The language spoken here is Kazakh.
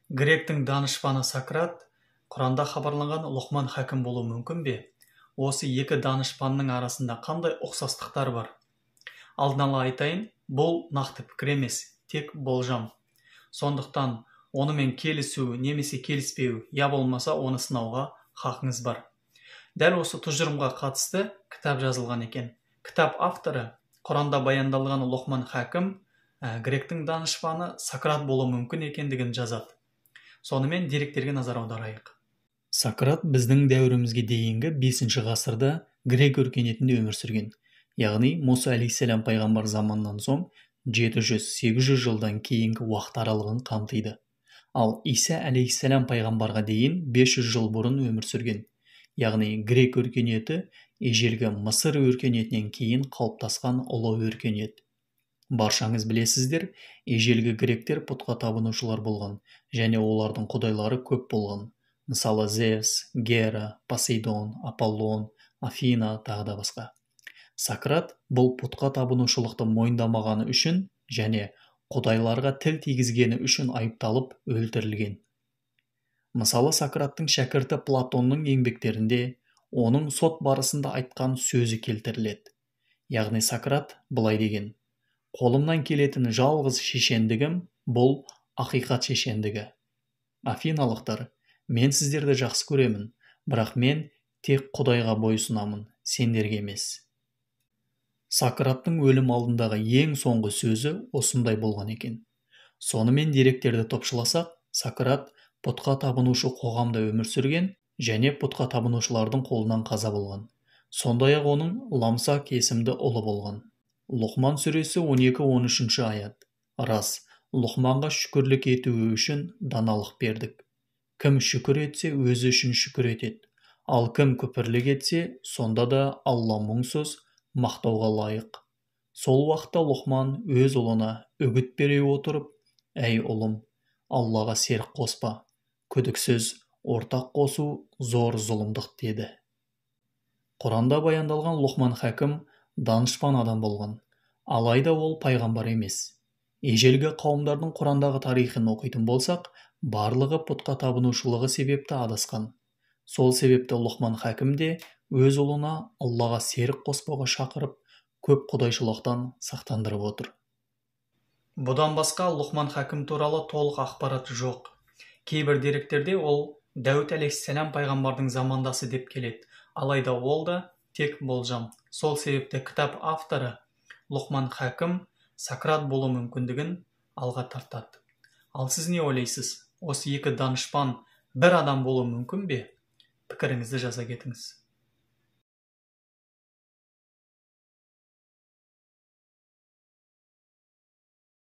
Гректің данышпаны Сократ Құранда хабарланған Лұқман хәкім болуы мүмкін бе? Осы екі данышпанның арасында қандай ұқсастықтар бар? Алдын ала айтайын, бұл нақты пікір емес, тек болжам. Сондықтан онымен келісу немесе келіспеу, я болмаса оны сынауға хақыңыз бар. Дәл осы тұжырымға қатысты кітап жазылған екен. Кітап авторы Құранда баяндалған Лұқман хәкім гректің данышпаны Сократ болуы мүмкін екендігін жазады. Сонымен деректерге назар аударайық. Сократ біздің дәуірімізге дейінгі 5 ғасырда грек өркениетінде өмір сүрген. Яғни Мұса алейхиссалам пайғамбар заманынан соң 700-800 жылдан кейінгі уақыт аралығын қамтиды. Ал Иса алейхиссалам пайғамбарға дейін 500 жыл бұрын өмір сүрген. Яғни грек өркениеті ежелгі Мысыр өркениетінен кейін қалыптасқан ұлы өркениет. Баршаңыз білесіздер, ежелгі гректер пұтқа табынушылар болған, және олардың құдайлары көп болған. Мысалы Зевс, Гера, Посейдон, Аполлон, Афина тағы да басқа. Сократ бұл пұтқа табынушылықты мойындамағаны үшін және құдайларға тіл тигізгені үшін айыпталып өлтірілген. Мысалы Сократтың шәкірті Платонның еңбектерінде оның сот барысында айтқан сөзі келтіріледі. Яғни Сократ былай деген: қолымнан келетін жалғыз шешендігім бұл ақиқат шешендігі. Афиналықтар, мен сіздерді жақсы көремін, бірақ мен тек Құдайға бойсынамын, сендерге емес. Сократтың өлім алдындағы ең соңғы сөзі осындай болған екен. Сонымен деректерді топшыласақ, Сократ пұтқа табынушы қоғамда өмір сүрген және пұтқа табынушылардың қолынан қаза болған. Сондай-ақ оның Ламсак есімді ұлы болған. Лұқман сүресі 12-13 аят. Рас, Лұқманға шүкірлік етуі үшін даналық бердік. Кім шүкір етсе, өзі үшін шүкір етеді. Ал кім күпірлік етсе, сонда да Алла мұңсыз, мақтауға лайық. Сол уақытта Лұқман өз ұлына үгіт бере отырып: «Әй ұлым, Аллаға серік қоспа. Күдіксіз, ортақ қосу зор зұлымдық» деді. Құранда баяндалған Лұқман хәкім данышпан адам болған. Алайда ол пайғамбар емес. Ежелгі қауымдардың Құрандағы тарихын оқитын болсақ, барлығы пұтқа табынушылығы себепті адасқан. Сол себепті Лұқман хәкім де өз ұлына Аллаға серік қоспауға шақырып, көп құдайшылықтан сақтандырып отыр. Бұдан басқа Лұқман хәкім туралы толық ақпарат жоқ. Кейбір деректерде ол Дәуд алейхиссалам пайғамбардың замандасы деп келеді. Алайда ол да тек болжам. Сол себепті кітап авторы Лұқман хәкім Сократ болу мүмкіндігін алға тартады. Ал сіз не ойлайсыз? Осы екі данышпан бір адам болу мүмкін бе? Пікіріңізді жаза кетіңіз.